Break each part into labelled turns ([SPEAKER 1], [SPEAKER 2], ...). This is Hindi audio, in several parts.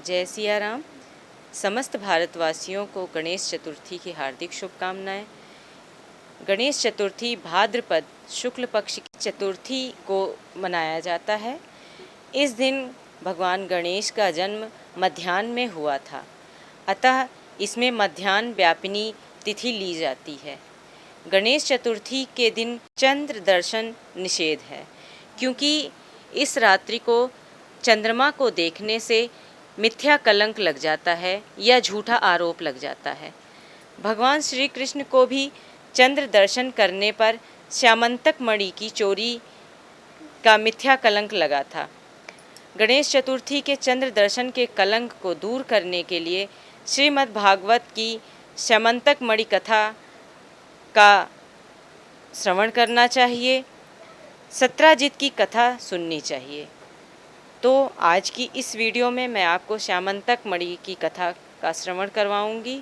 [SPEAKER 1] जय सिया राम। समस्त भारतवासियों को गणेश चतुर्थी की हार्दिक शुभकामनाएं। गणेश चतुर्थी भाद्रपद शुक्ल पक्ष की चतुर्थी को मनाया जाता है। इस दिन भगवान गणेश का जन्म मध्याह्न में हुआ था, अतः इसमें मध्याह्न व्यापिनी तिथि ली जाती है। गणेश चतुर्थी के दिन चंद्र दर्शन निषेध है, क्योंकि इस रात्रि को चंद्रमा को देखने से मिथ्या कलंक लग जाता है या झूठा आरोप लग जाता है। भगवान श्री कृष्ण को भी चंद्र दर्शन करने पर श्यामंतक मणि की चोरी का मिथ्या कलंक लगा था। गणेश चतुर्थी के चंद्र दर्शन के कलंक को दूर करने के लिए श्रीमद् भागवत की श्यामंतक मणि कथा का श्रवण करना चाहिए, सत्राजित की कथा सुननी चाहिए। तो आज की इस वीडियो में मैं आपको श्यामंतक मणि की कथा का श्रवण करवाऊंगी।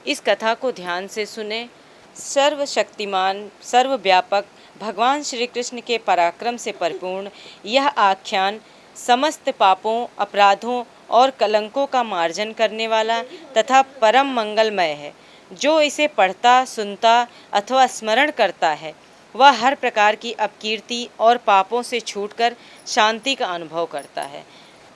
[SPEAKER 1] इस कथा को ध्यान से सुने। सर्वशक्तिमान सर्वव्यापक भगवान श्री कृष्ण के पराक्रम से परिपूर्ण यह आख्यान समस्त पापों, अपराधों और कलंकों का मार्जन करने वाला तथा परम मंगलमय है। जो इसे पढ़ता, सुनता अथवा स्मरण करता है वह हर प्रकार की अपकीर्ति और पापों से छूटकर शांति का अनुभव करता है।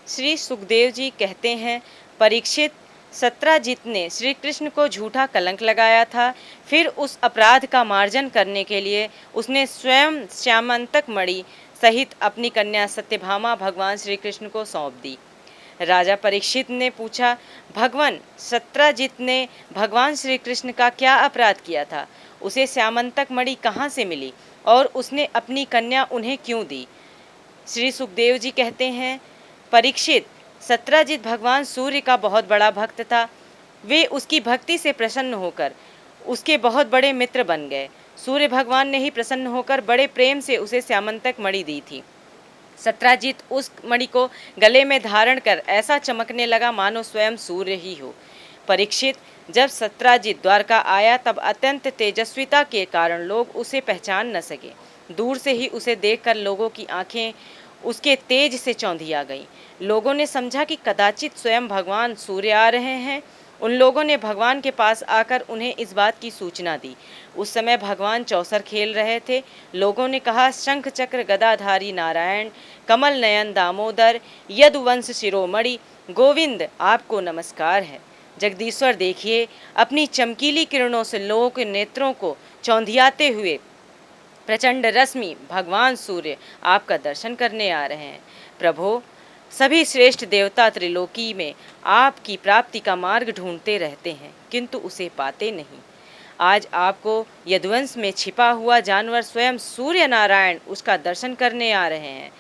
[SPEAKER 1] श्री सुखदेव जी कहते हैं, परीक्षित, सत्राजित ने श्री कृष्ण को झूठा कलंक लगाया था। फिर उस अपराध का मार्जन करने के लिए उसने स्वयं श्यामंतक मणि सहित अपनी कन्या सत्यभामा भगवान श्री कृष्ण को सौंप दी। राजा परीक्षित ने पूछा, भगवान, सत्राजित ने भगवान श्री कृष्ण का क्या अपराध किया था? उसे श्यामंतक मणि कहाँ से मिली और उसने अपनी कन्या उन्हें क्यों दी? श्री सुखदेव जी कहते हैं, परीक्षित, सत्राजित भगवान सूर्य का बहुत बड़ा भक्त था। वे उसकी भक्ति से प्रसन्न होकर उसके बहुत बड़े मित्र बन गए। सूर्य भगवान ने ही प्रसन्न होकर बड़े प्रेम से उसे श्यामंतक मणि दी थी। सत्राजित उस मणि को गले में धारण कर ऐसा चमकने लगा मानो स्वयं सूर्य ही हो। परीक्षित, जब सत्राजित द्वारका आया तब अत्यंत तेजस्विता के कारण लोग उसे पहचान न सके। दूर से ही उसे देखकर लोगों की आंखें उसके तेज से चौंधिया गईं। लोगों ने समझा कि कदाचित स्वयं भगवान सूर्य आ रहे हैं। उन लोगों ने भगवान के पास आकर उन्हें इस बात की सूचना दी। उस समय भगवान चौसर खेल रहे थे। लोगों ने कहा, शंख चक्र गदाधारी नारायण, कमल नयन दामोदर, यदुवंश शिरोमणि गोविंद, आपको नमस्कार है। जगदीश्वर देखिए, अपनी चमकीली किरणों से लोगों के नेत्रों को चौंधियाते हुए प्रचंड रश्मि भगवान सूर्य आपका दर्शन करने आ रहे हैं। प्रभो, सभी श्रेष्ठ देवता त्रिलोकी में आपकी प्राप्ति का मार्ग ढूंढते रहते हैं, किंतु उसे पाते नहीं। आज आपको यदुवंश में छिपा हुआ जानवर स्वयं सूर्य नारायण उसका दर्शन करने आ रहे हैं।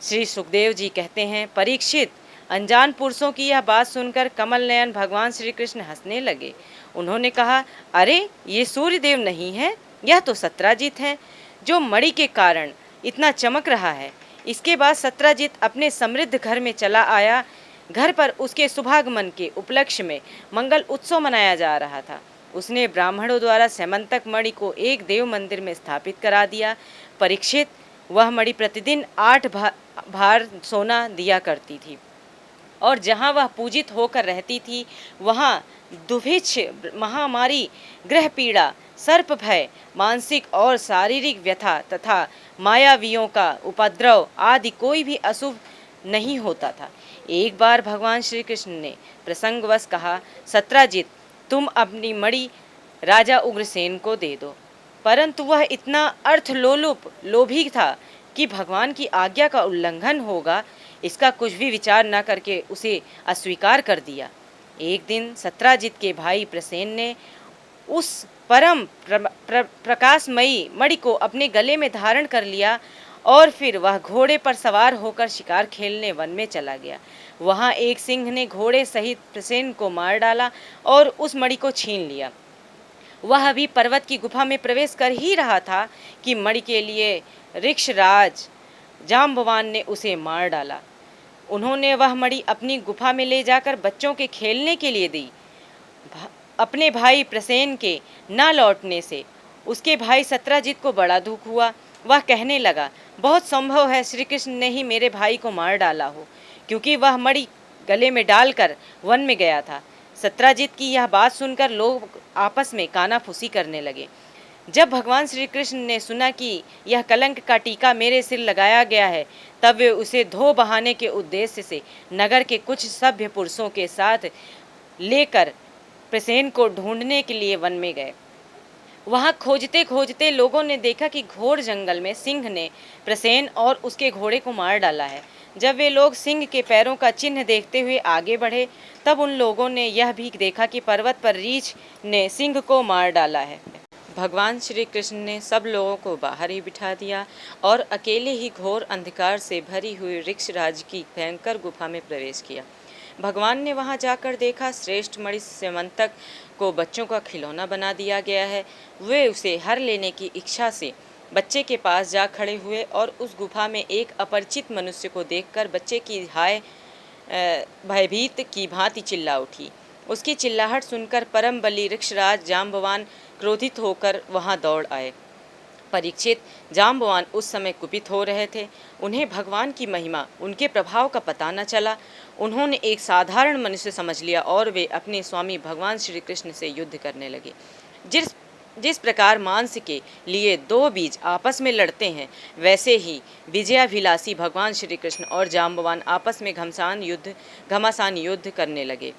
[SPEAKER 1] श्री सुखदेव जी कहते हैं, परीक्षित, अनजान पुरुषों की यह बात सुनकर कमल नयन भगवान श्री कृष्ण हंसने लगे। उन्होंने कहा, अरे ये सूर्यदेव नहीं है, यह तो सत्राजित है जो मणि के कारण इतना चमक रहा है। इसके बाद सत्राजित अपने समृद्ध घर में चला आया। घर पर उसके शुभागमन के उपलक्ष्य में मंगल उत्सव मनाया जा रहा था। उसने ब्राह्मणों द्वारा श्यामंतक मणि को एक देव मंदिर में स्थापित करा दिया। परीक्षित, वह मणि प्रतिदिन 8 भार सोना दिया करती थी और जहाँ वह पूजित होकर रहती थी वहाँ दुभिक्ष, महामारी, ग्रह पीड़ा, सर्प भय, मानसिक और शारीरिक व्यथा तथा मायावियों का उपद्रव आदि कोई भी अशुभ नहीं होता था। एक बार भगवान श्री कृष्ण ने प्रसंगवश कहा, सत्राजित, तुम अपनी मणि राजा उग्रसेन को दे दो। परंतु वह इतना अर्थलोलुप लोभी था कि भगवान की आज्ञा का उल्लंघन होगा इसका कुछ भी विचार न करके उसे अस्वीकार कर दिया। एक दिन सत्राजित के भाई प्रसेन ने उस परम प्रकाशमयी मणि को अपने गले में धारण कर लिया और फिर वह घोड़े पर सवार होकर शिकार खेलने वन में चला गया। वहाँ एक सिंह ने घोड़े सहित प्रसेन को मार डाला और उस मणि को छीन लिया। वह अभी पर्वत की गुफा में प्रवेश कर ही रहा था कि मणि के लिए ऋक्षराज जाम्बवान ने उसे मार डाला। उन्होंने वह मणि अपनी गुफा में ले जाकर बच्चों के खेलने के लिए दी। अपने भाई प्रसेन के न लौटने से उसके भाई सत्राजित को बड़ा दुख हुआ। वह कहने लगा, बहुत संभव है श्री कृष्ण ने ही मेरे भाई को मार डाला हो, क्योंकि वह मणि गले में डालकर वन में गया था। सत्राजित की यह बात सुनकर लोग आपस में कानाफूसी करने लगे। जब भगवान श्री कृष्ण ने सुना कि यह कलंक का टीका मेरे सिर लगाया गया है, तब वे उसे धो बहाने के उद्देश्य से नगर के कुछ सभ्य पुरुषों के साथ लेकर प्रसेन को ढूंढने के लिए वन में गए। वहां खोजते खोजते लोगों ने देखा कि घोर जंगल में सिंह ने प्रसेन और उसके घोड़े को मार डाला है। जब वे लोग सिंह के पैरों का चिन्ह देखते हुए आगे बढ़े, तब उन लोगों ने यह भी देखा कि पर्वत पर रीछ ने सिंह को मार डाला है। भगवान श्री कृष्ण ने सब लोगों को बाहर ही बिठा दिया और अकेले ही घोर अंधकार से भरी हुई ऋक्षराज की भयंकर गुफा में प्रवेश किया। भगवान ने वहां जाकर देखा श्रेष्ठ मणि स्यमंतक को बच्चों का खिलौना बना दिया गया है। वे उसे हर लेने की इच्छा से बच्चे के पास जा खड़े हुए और उस गुफा में एक अपरिचित मनुष्य को देखकर बच्चे की हाय भयभीत की भांति चिल्ला उठी। उसकी चिल्लाहट सुनकर परम बली ऋक्षराज जाम्बवान क्रोधित होकर वहां दौड़ आए। परीक्षित जाम्बवान उस समय कुपित हो रहे थे। उन्हें भगवान की महिमा, उनके प्रभाव का पता न चला। उन्होंने एक साधारण मनुष्य समझ लिया और वे अपने स्वामी भगवान श्री कृष्ण से युद्ध करने लगे। जिस प्रकार मांस के लिए दो बीज आपस में लड़ते हैं, वैसे ही विजयाभिलाषी भगवान श्री कृष्ण और जाम्बवान आपस में घमासान युद्ध करने लगे।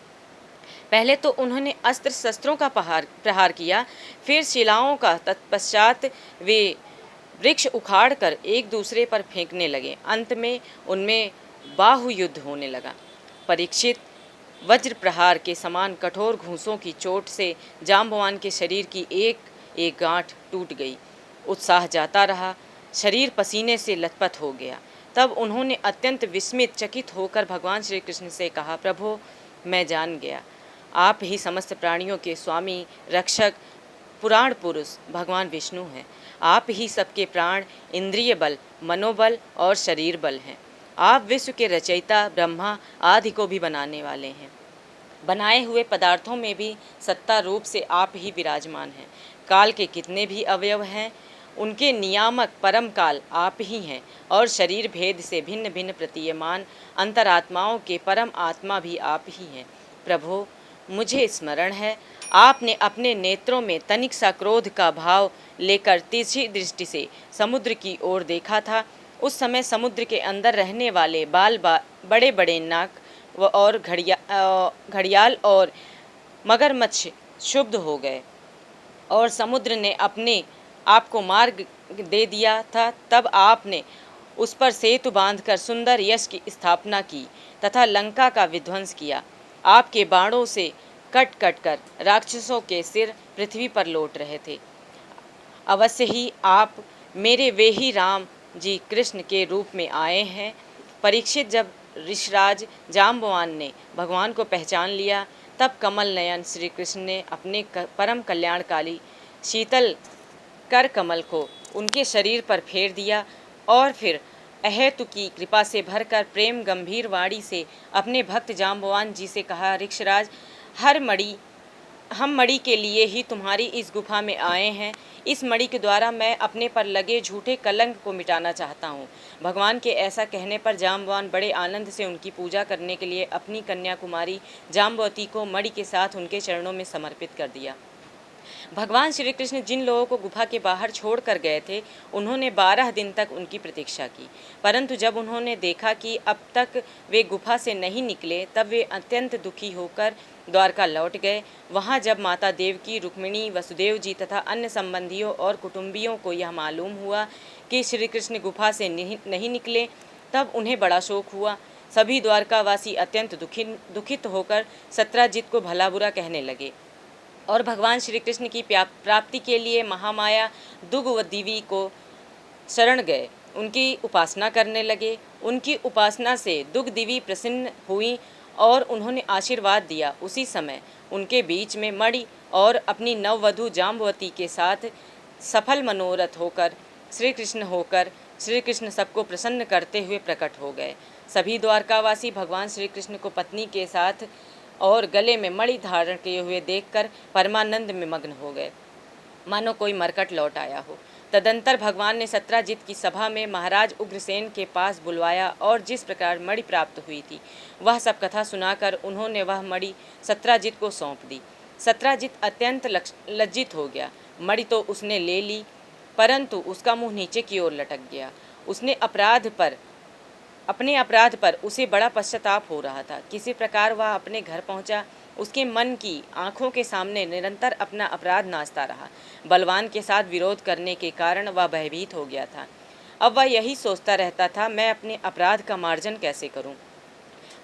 [SPEAKER 1] पहले तो उन्होंने अस्त्र शस्त्रों का प्रहार किया, फिर शिलाओं का, तत्पश्चात वे वृक्ष उखाड़कर एक दूसरे पर फेंकने लगे। अंत में उनमें बाहु युद्ध होने लगा। परीक्षित, वज्र प्रहार के समान कठोर घूंसों की चोट से जाम्बवान के शरीर की एक एक गांठ टूट गई। उत्साह जाता रहा, शरीर पसीने से लथपथ हो गया। तब उन्होंने अत्यंत विस्मित चकित होकर भगवान श्री कृष्ण से कहा, प्रभो, मैं जान गया, आप ही समस्त प्राणियों के स्वामी, रक्षक, पुराण पुरुष भगवान विष्णु हैं। आप ही सबके प्राण, इंद्रिय बल, मनोबल और शरीर बल हैं। आप विश्व के रचयिता, ब्रह्मा आदि को भी बनाने वाले हैं। बनाए हुए पदार्थों में भी सत्ता रूप से आप ही विराजमान हैं। काल के कितने भी अवयव हैं, उनके नियामक परम काल आप ही हैं और शरीर भेद से भिन्न भिन्न प्रतीयमान अंतरात्माओं के परम आत्मा भी आप ही हैं। प्रभो, मुझे स्मरण है, आपने अपने नेत्रों में तनिक सा क्रोध का भाव लेकर तिरछी दृष्टि से समुद्र की ओर देखा था। उस समय समुद्र के अंदर रहने वाले बड़े बड़े नाक और घड़ियाल और मगरमच्छ क्षुब्ध हो गए और समुद्र ने अपने आप को मार्ग दे दिया था। तब आपने उस पर सेतु बांधकर सुंदर यश की स्थापना की तथा लंका का विध्वंस किया। आपके बाणों से कट कट कर राक्षसों के सिर पृथ्वी पर लौट रहे थे। अवश्य ही आप मेरे वे ही राम जी कृष्ण के रूप में आए हैं। परीक्षित, जब ऋषराज जाम्बवान ने भगवान को पहचान लिया, तब कमल नयन श्री कृष्ण ने अपने परम कल्याणकाली शीतल कर कमल को उनके शरीर पर फेर दिया और फिर अहेतु की कृपा से भरकर प्रेम गंभीर वाणी से अपने भक्त जाम्बवान जी से कहा, ऋक्षराज, हम मणि के लिए ही तुम्हारी इस गुफा में आए हैं। इस मणि के द्वारा मैं अपने पर लगे झूठे कलंक को मिटाना चाहता हूँ। भगवान के ऐसा कहने पर जाम्बवान बड़े आनंद से उनकी पूजा करने के लिए अपनी कन्या कुमारी जाम्बवती को मणि के साथ उनके चरणों में समर्पित कर दिया। भगवान श्री कृष्ण जिन लोगों को गुफा के बाहर छोड़ कर गए थे, उन्होंने 12 दिन तक उनकी प्रतीक्षा की, परंतु जब उन्होंने देखा कि अब तक वे गुफा से नहीं निकले, तब वे अत्यंत दुखी होकर द्वारका लौट गए। वहां जब माता देवकी, रुक्मिणी, वसुदेव जी तथा अन्य संबंधियों और कुटुंबियों को यह मालूम हुआ कि श्री कृष्ण गुफा से नहीं निकले, तब उन्हें बड़ा शोक हुआ। सभी द्वारकावासी अत्यंत दुखित होकर सत्राजित को भला बुरा कहने लगे और भगवान श्री कृष्ण की प्राप्ति के लिए महामाया दुग व दिवी को शरण गए, उनकी उपासना करने लगे। उनकी उपासना से दुग दिवी प्रसन्न हुई और उन्होंने आशीर्वाद दिया। उसी समय उनके बीच में मणि और अपनी नववधू जाम्बवती के साथ सफल मनोरथ होकर श्री कृष्ण सबको प्रसन्न करते हुए प्रकट हो गए। सभी द्वारकावासी भगवान श्री कृष्ण को पत्नी के साथ और गले में मणि धारण किए हुए देखकर परमानंद में मग्न हो गए, मानो कोई मरकट लौट आया हो। तदंतर भगवान ने सत्राजित की सभा में महाराज उग्रसेन के पास बुलवाया और जिस प्रकार मणि प्राप्त हुई थी वह सब कथा सुनाकर उन्होंने वह मणि सत्राजित को सौंप दी। सत्राजित अत्यंत लज्जित हो गया। मणि तो उसने ले ली, परंतु उसका मुंह नीचे की ओर लटक गया। उसने अपने अपराध पर उसे बड़ा पश्चाताप हो रहा था। किसी प्रकार वह अपने घर पहुंचा। उसके मन की आंखों के सामने निरंतर अपना अपराध नाचता रहा। बलवान के साथ विरोध करने के कारण वह भयभीत हो गया था। अब वह यही सोचता रहता था, मैं अपने अपराध का मार्जन कैसे करूं?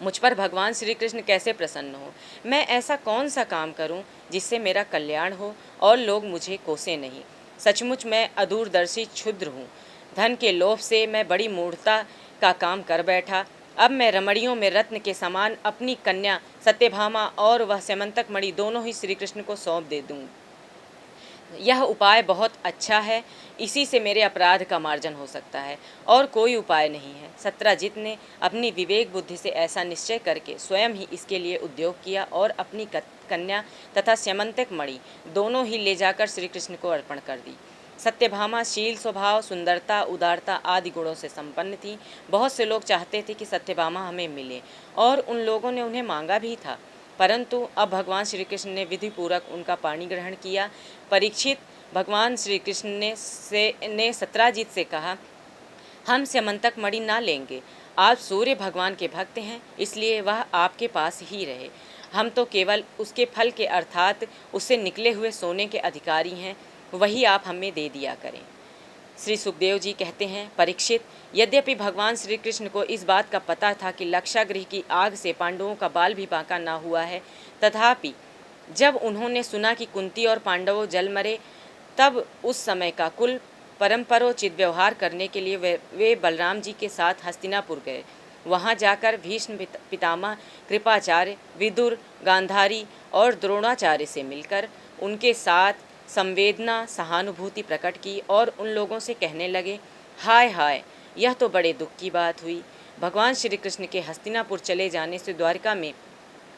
[SPEAKER 1] मुझ पर भगवान श्री कृष्ण कैसे प्रसन्न हो? मैं ऐसा कौन सा काम करूं जिससे मेरा कल्याण हो और लोग मुझे कोसे नहीं? सचमुच मैं अदूरदर्शी क्षुद्र हूँ। धन के लोभ से मैं बड़ी मूढ़ता का काम कर बैठा। अब मैं रमणियों में रत्न के समान अपनी कन्या सत्यभामा और वह स्यमंतक मणि दोनों ही श्री कृष्ण को सौंप दे दूँ। यह उपाय बहुत अच्छा है, इसी से मेरे अपराध का मार्जन हो सकता है और कोई उपाय नहीं है। सत्राजित ने अपनी विवेक बुद्धि से ऐसा निश्चय करके स्वयं ही इसके लिए उद्योग किया और अपनी कन्या तथा स्यमंतक मणि दोनों ही ले जाकर श्री कृष्ण को अर्पण कर दी। सत्यभामा शील स्वभाव, सुंदरता, उदारता आदि गुणों से संपन्न थी। बहुत से लोग चाहते थे कि सत्यभामा हमें मिले और उन लोगों ने उन्हें मांगा भी था, परंतु अब भगवान श्री कृष्ण ने विधि पूर्वक उनका पाणी ग्रहण किया। परीक्षित, भगवान श्री कृष्ण ने सत्राजित से कहा, हम स्यमंतक मणि ना लेंगे। आप सूर्य भगवान के भक्त हैं, इसलिए वह आपके पास ही रहे। हम तो केवल उसके फल के अर्थात उससे निकले हुए सोने के अधिकारी हैं, वही आप हमें दे दिया करें। श्री सुखदेव जी कहते हैं, परीक्षित, यद्यपि भगवान श्री कृष्ण को इस बात का पता था कि लक्षागृह की आग से पांडवों का बाल भी बांका ना हुआ है, तथापि जब उन्होंने सुना कि कुंती और पांडवों जल मरे, तब उस समय का कुल परंपरोचित व्यवहार करने के लिए वे बलराम जी के साथ हस्तिनापुर गए। वहां जाकर भीष्म पितामह, कृपाचार्य, विदुर, गांधारी और द्रोणाचार्य से मिलकर उनके साथ संवेदना सहानुभूति प्रकट की और उन लोगों से कहने लगे, हाय हाय, यह तो बड़े दुख की बात हुई। भगवान श्री कृष्ण के हस्तिनापुर चले जाने से द्वारका में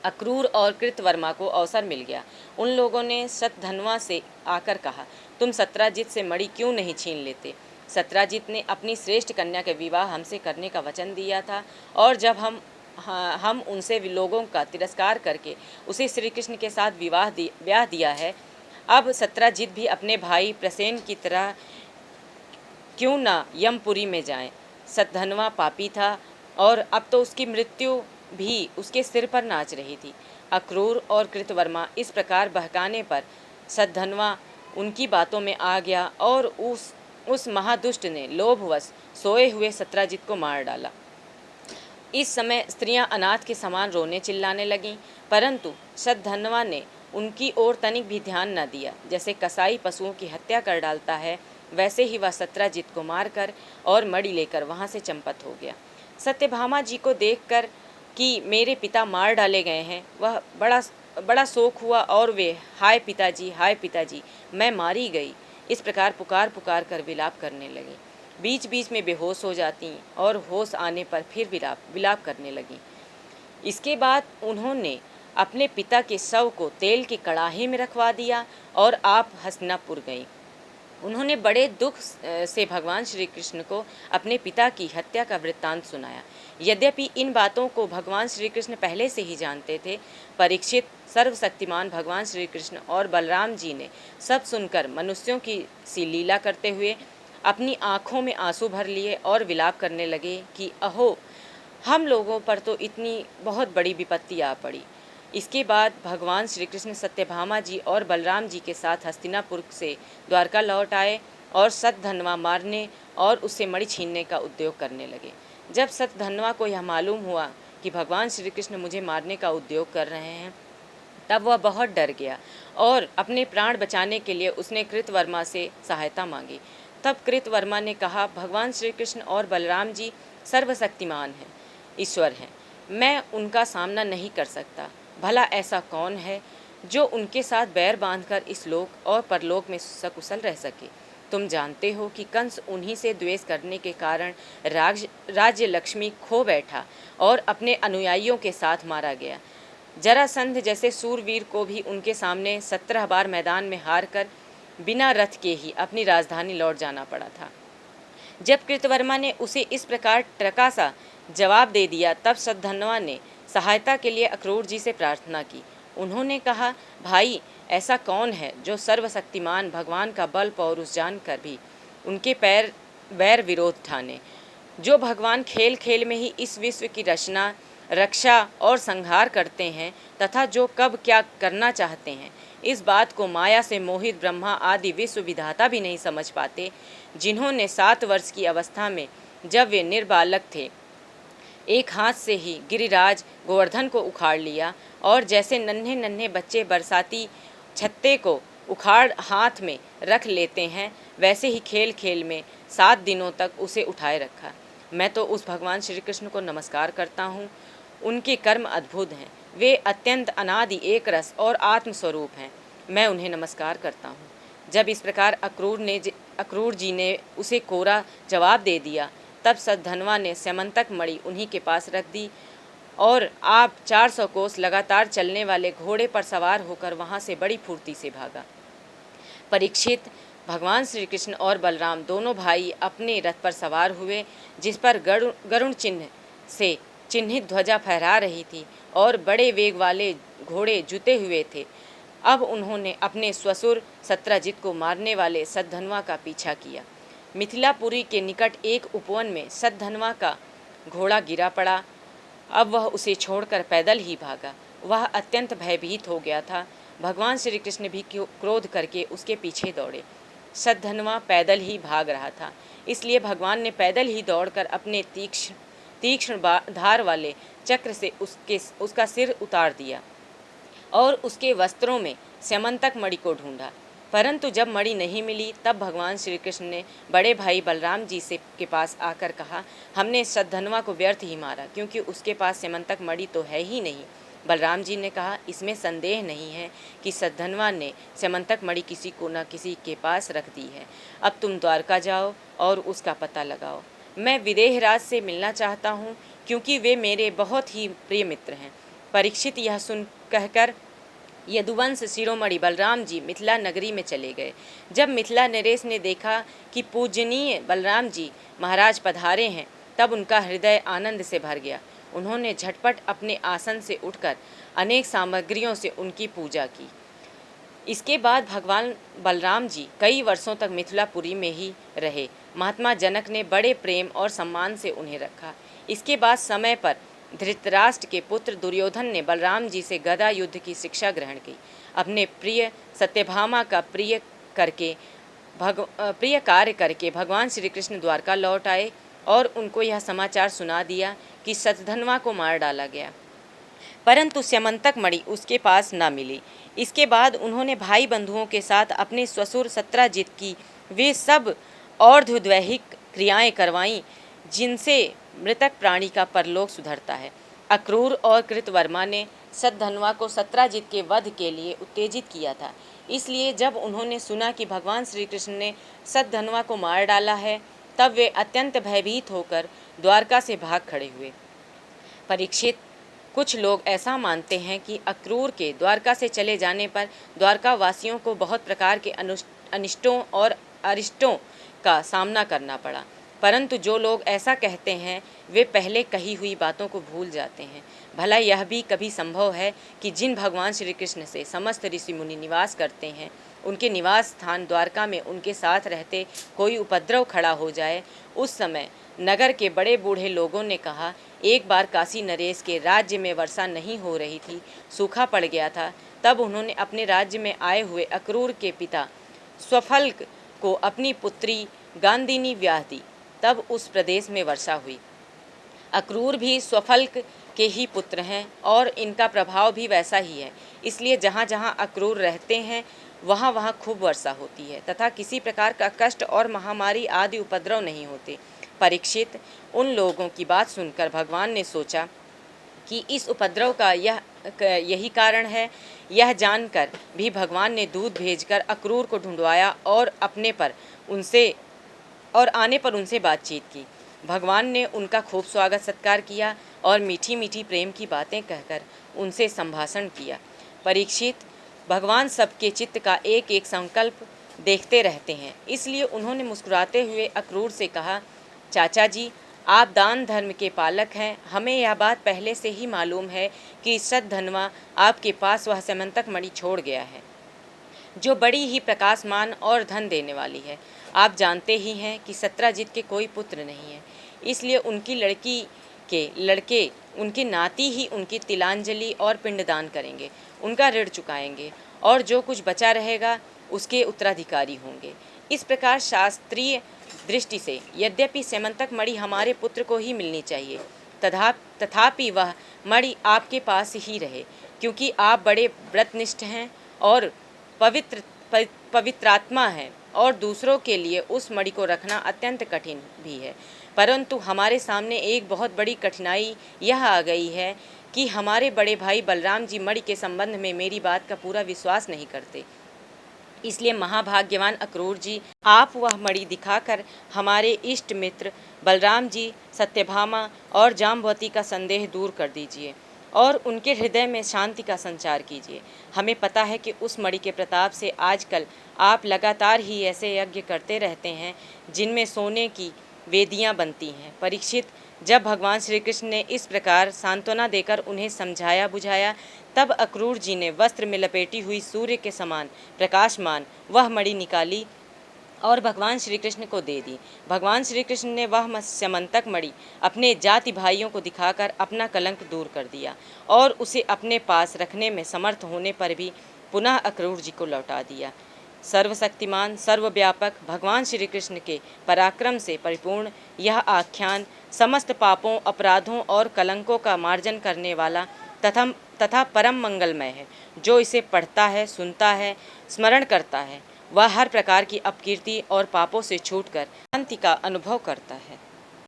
[SPEAKER 1] अक्रूर और कृतवर्मा को अवसर मिल गया। उन लोगों ने शतधन्वा से आकर कहा, तुम सत्राजित से मणि क्यों नहीं छीन लेते? सत्राजित ने अपनी श्रेष्ठ कन्या के विवाह हमसे करने का वचन दिया था और जब हम उनसे लोगों का तिरस्कार करके उसे श्री कृष्ण के साथ ब्याह दिया है, अब सत्राजित भी अपने भाई प्रसेन की तरह क्यों ना यमपुरी में जाएं। शतधन्वा पापी था और अब तो उसकी मृत्यु भी उसके सिर पर नाच रही थी। अक्रूर और कृतवर्मा इस प्रकार बहकाने पर शतधन्वा उनकी बातों में आ गया और उस महादुष्ट ने लोभवश सोए हुए सत्राजित को मार डाला। इस समय स्त्रियां अनाथ के समान रोने चिल्लाने लगीं, परंतु शतधन्वा ने उनकी ओर तनिक भी ध्यान न दिया। जैसे कसाई पशुओं की हत्या कर डालता है, वैसे ही वह सत्राजित को मारकर और मणि लेकर वहां से चंपत हो गया। सत्यभामा जी को देखकर कि मेरे पिता मार डाले गए हैं, वह बड़ा शोक हुआ और वे हाय पिताजी, मैं मारी गई, इस प्रकार पुकार पुकार कर विलाप करने लगी। बीच बीच में बेहोश हो जाती और होश आने पर फिर विलाप करने लगी। इसके बाद उन्होंने अपने पिता के शव को तेल की कड़ाही में रखवा दिया और आप हस्तिनापुर गईं। उन्होंने बड़े दुख से भगवान श्री कृष्ण को अपने पिता की हत्या का वृत्तांत सुनाया। यद्यपि इन बातों को भगवान श्री कृष्ण पहले से ही जानते थे, परीक्षित, सर्वशक्तिमान भगवान श्री कृष्ण और बलराम जी ने सब सुनकर मनुष्यों की सी लीला करते हुए अपनी आँखों में आंसू भर लिए और विलाप करने लगे कि अहो, हम लोगों पर तो इतनी बहुत बड़ी विपत्ति आ पड़ी। इसके बाद भगवान श्री कृष्ण सत्यभामा जी और बलराम जी के साथ हस्तिनापुर से द्वारका लौट आए और शतधन्वा मारने और उससे मणि छीनने का उद्योग करने लगे। जब शतधन्वा को यह मालूम हुआ कि भगवान श्री कृष्ण मुझे मारने का उद्योग कर रहे हैं, तब वह बहुत डर गया और अपने प्राण बचाने के लिए उसने कृतवर्मा से सहायता मांगी। तब कृतवर्मा ने कहा, भगवान श्री कृष्ण और बलराम जी सर्वशक्तिमान हैं, ईश्वर हैं, मैं उनका सामना नहीं कर सकता। भला ऐसा कौन है जो उनके साथ बैर बांधकर इस लोक और परलोक में सकुशल रह सके? तुम जानते हो कि कंस उन्हीं से द्वेष करने के कारण राज्य लक्ष्मी खो बैठा और अपने अनुयायियों के साथ मारा गया। जरासंध जैसे सूरवीर को भी उनके सामने 17 बार मैदान में हार कर बिना रथ के ही अपनी राजधानी लौट जाना पड़ा था। जब कृतवर्मा ने उसे इस प्रकार ट्रका सा जवाब दे दिया, तब सद्धन्वा ने सहायता के लिए अक्रूर जी से प्रार्थना की। उन्होंने कहा, भाई, ऐसा कौन है जो सर्वशक्तिमान भगवान का बल पौरुष जानकर भी उनके वैर विरोध ठाने, जो भगवान खेल खेल में ही इस विश्व की रचना, रक्षा और संहार करते हैं तथा जो कब क्या करना चाहते हैं, इस बात को माया से मोहित ब्रह्मा आदि विश्व विधाता भी नहीं समझ पाते, जिन्होंने 7 वर्ष की अवस्था में जब वे निर्बालक थे, एक हाथ से ही गिरिराज गोवर्धन को उखाड़ लिया, और जैसे नन्हे नन्हे बच्चे बरसाती छत्ते को उखाड़ हाथ में रख लेते हैं, वैसे ही खेल खेल में 7 दिनों तक उसे उठाए रखा। मैं तो उस भगवान श्री कृष्ण को नमस्कार करता हूँ। उनके कर्म अद्भुत हैं, वे अत्यंत अनादि एक रस और आत्मस्वरूप हैं। मैं उन्हें नमस्कार करता हूँ। जब इस प्रकार अक्रूर जी ने उसे कोरा जवाब दे दिया, तब सद्धन्वा ने स्यमंतक मणि उन्हीं के पास रख दी और आप 400 कोस लगातार चलने वाले घोड़े पर सवार होकर वहाँ से बड़ी फुर्ती से भागा। परीक्षित, भगवान श्री कृष्ण और बलराम दोनों भाई अपने रथ पर सवार हुए, जिस पर गरुण चिन्ह से चिन्हित ध्वजा फहरा रही थी और बड़े वेग वाले घोड़े जुते हुए थे। अब उन्होंने अपने ससुर सत्राजित को मारने वाले सद्धन्वा का पीछा किया। मिथिलापुरी के निकट एक उपवन में सद्धन्वा का घोड़ा गिरा पड़ा। अब वह उसे छोड़कर पैदल ही भागा। वह अत्यंत भयभीत हो गया था। भगवान श्री कृष्ण भी क्रोध करके उसके पीछे दौड़े। सद्धन्वा पैदल ही भाग रहा था, इसलिए भगवान ने पैदल ही दौड़कर अपने तीक्ष्ण धार वाले चक्र से उसका सिर उतार दिया और उसके वस्त्रों में स्यमंतक मणि को ढूंढा। परंतु जब मणि नहीं मिली, तब भगवान श्री कृष्ण ने बड़े भाई बलराम जी के पास आकर कहा, हमने सद्धन्वा को व्यर्थ ही मारा, क्योंकि उसके पास स्यमंतक मणि तो है ही नहीं। बलराम जी ने कहा, इसमें संदेह नहीं है कि सद्धन्वा ने स्यमंतक मणि किसी को न किसी के पास रख दी है। अब तुम द्वारका जाओ और उसका पता लगाओ। मैं विदेहराज से मिलना चाहता हूँ, क्योंकि वे मेरे बहुत ही प्रिय मित्र हैं। परीक्षित यह सुन कहकर यदुवंश शिरोमणि बलराम जी मिथिला नगरी में चले गए। जब मिथिला नरेश ने देखा कि पूजनीय बलराम जी महाराज पधारे हैं, तब उनका हृदय आनंद से भर गया। उन्होंने झटपट अपने आसन से उठकर अनेक सामग्रियों से उनकी पूजा की। इसके बाद भगवान बलराम जी कई वर्षों तक मिथिलापुरी में ही रहे। महात्मा जनक ने बड़े प्रेम और सम्मान से उन्हें रखा। इसके बाद समय पर धृतराष्ट्र के पुत्र दुर्योधन ने बलराम जी से गदा युद्ध की शिक्षा ग्रहण की। अपने प्रिय सत्यभामा का प्रिय कार्य करके भगवान श्री कृष्ण द्वारका लौट आए और उनको यह समाचार सुना दिया कि सद्धन्वा को मार डाला गया, परंतु स्यमंतक मणि उसके पास न मिली। इसके बाद उन्होंने भाई बंधुओं के साथ अपने ससुर सत्राजित की वे सब और्ध्वदैहिक क्रियाएं करवाईं, जिनसे मृतक प्राणी का परलोक सुधरता है। अक्रूर और कृतवर्मा ने सद्धन्वा को सत्राजित के वध के लिए उत्तेजित किया था। इसलिए जब उन्होंने सुना कि भगवान श्री कृष्ण ने सद्धन्वा को मार डाला है, तब वे अत्यंत भयभीत होकर द्वारका से भाग खड़े हुए। परीक्षित, कुछ लोग ऐसा मानते हैं कि अक्रूर के द्वारका से चले जाने पर द्वारका वासियों को बहुत प्रकार के अनिष्टों और अरिष्टों का सामना करना पड़ा, परंतु जो लोग ऐसा कहते हैं वे पहले कही हुई बातों को भूल जाते हैं। भला यह भी कभी संभव है कि जिन भगवान श्री कृष्ण से समस्त ऋषि मुनि निवास करते हैं, उनके निवास स्थान द्वारका में उनके साथ रहते कोई उपद्रव खड़ा हो जाए। उस समय नगर के बड़े बूढ़े लोगों ने कहा, एक बार काशी नरेश के राज्य में वर्षा नहीं हो रही थी, सूखा पड़ गया था। तब उन्होंने अपने राज्य में आए हुए अक्रूर के पिता स्वफल्क को अपनी पुत्री गांधिनी ब्याह दी, तब उस प्रदेश में वर्षा हुई। अक्रूर भी स्वफल्क के ही पुत्र हैं और इनका प्रभाव भी वैसा ही है। इसलिए जहाँ जहाँ अक्रूर रहते हैं वहाँ वहाँ खूब वर्षा होती है तथा किसी प्रकार का कष्ट और महामारी आदि उपद्रव नहीं होते। परीक्षित, उन लोगों की बात सुनकर भगवान ने सोचा कि इस उपद्रव का यही कारण है। यह जानकर भी भगवान ने दूत भेजकर अक्रूर को ढूंढवाया और आने पर उनसे बातचीत की। भगवान ने उनका खूब स्वागत सत्कार किया और मीठी मीठी प्रेम की बातें कहकर उनसे संभाषण किया। परीक्षित, भगवान सबके चित्त का एक एक संकल्प देखते रहते हैं। इसलिए उन्होंने मुस्कुराते हुए अक्रूर से कहा, चाचा जी, आप दान धर्म के पालक हैं। हमें यह बात पहले से ही मालूम है कि सद्धनवा आपके पास वह समंतक मणि छोड़ गया है, जो बड़ी ही प्रकाशमान और धन देने वाली है। आप जानते ही हैं कि सत्राजित के कोई पुत्र नहीं है, इसलिए उनकी लड़की के लड़के उनकी नाती ही उनकी तिलांजलि और पिंडदान करेंगे, उनका ऋण चुकाएंगे और जो कुछ बचा रहेगा उसके उत्तराधिकारी होंगे। इस प्रकार शास्त्रीय दृष्टि से यद्यपि समंतक मणि हमारे पुत्र को ही मिलनी चाहिए, तथापि वह मणि आपके पास ही रहे, क्योंकि आप बड़े व्रतनिष्ठ हैं और पवित्रात्मा है और दूसरों के लिए उस मणि को रखना अत्यंत कठिन भी है। परंतु हमारे सामने एक बहुत बड़ी कठिनाई यह आ गई है कि हमारे बड़े भाई बलराम जी मणि के संबंध में मेरी बात का पूरा विश्वास नहीं करते। इसलिए महाभाग्यवान अक्रूर जी, आप वह मणि दिखाकर हमारे इष्ट मित्र बलराम जी, सत्यभामा और जाम्बवती का संदेह दूर कर दीजिए और उनके हृदय में शांति का संचार कीजिए। हमें पता है कि उस मणि के प्रताप से आजकल आप लगातार ही ऐसे यज्ञ करते रहते हैं जिनमें सोने की वेदियां बनती हैं। परीक्षित, जब भगवान श्री कृष्ण ने इस प्रकार सांत्वना देकर उन्हें समझाया बुझाया, तब अक्रूर जी ने वस्त्र में लपेटी हुई सूर्य के समान प्रकाशमान वह मणि निकाली और भगवान श्री कृष्ण को दे दी। भगवान श्री कृष्ण ने वह समंतक मणि अपने जाति भाइयों को दिखाकर अपना कलंक दूर कर दिया और उसे अपने पास रखने में समर्थ होने पर भी पुनः अक्रूर जी को लौटा दिया। सर्वशक्तिमान सर्वव्यापक भगवान श्री कृष्ण के पराक्रम से परिपूर्ण यह आख्यान समस्त पापों, अपराधों और कलंकों का मार्जन करने वाला तथा परम मंगलमय है। जो इसे पढ़ता है, सुनता है, स्मरण करता है, वह हर प्रकार की अपकीर्ति और पापों से छूटकर शांति का अनुभव करता है।